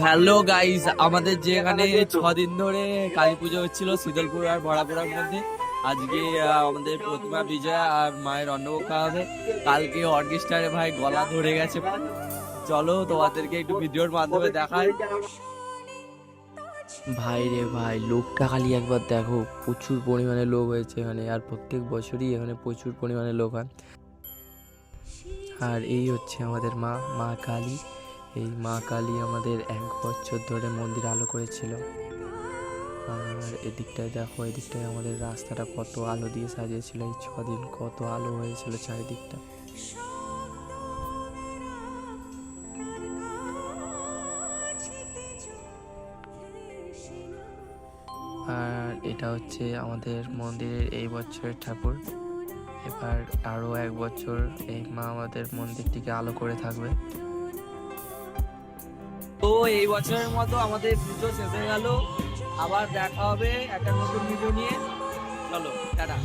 Hello guys, আমাদের যে এখানে 6 দিন ধরে কালী পুজো হচ্ছিল শীতলপুর আর ভরাপুরার মধ্যে। আজকে আমাদের প্রতিমা বিজয়া আর মায়ের অন্নভোগ খাওয়া হবে। কালকে অর্কেস্ট্রারে ভাই গলা ধরে গেছে। চলো তোমাদেরকে একটু ভিডিওর মাধ্যমে দেখাই। ভাই রে ভাই, লোকটা খালি একবার দেখো, প্রচুর পরিমাণে লোক হয়েছে এখানে, আর প্রত্যেক বছরই এখানে প্রচুর পরিমাণে লোক হয়। আর এই হচ্ছে আমাদের মা মা কালী। এই মা কালী আমাদের 1 বছর ধরে মন্দির আলো করেছিল। আর এদিকটায় দেখো, এদিকটায় আমাদের রাস্তাটা কত আলো দিয়ে সাজিয়েছিল। এই 6 দিন কত আলো হয়েছিল চারিদিকটা। আর এটা হচ্ছে আমাদের মন্দিরের এই বছরের ঠাকুর। এবার আরো 1 বছর এই মা আমাদের মন্দিরটিকে আলো করে থাকবে। তো এই বছরের মতো আমাদের পুজো শেষ হয়ে গেল। আবার দেখা হবে একটা নতুন ভিডিও নিয়ে। চলো টাটা।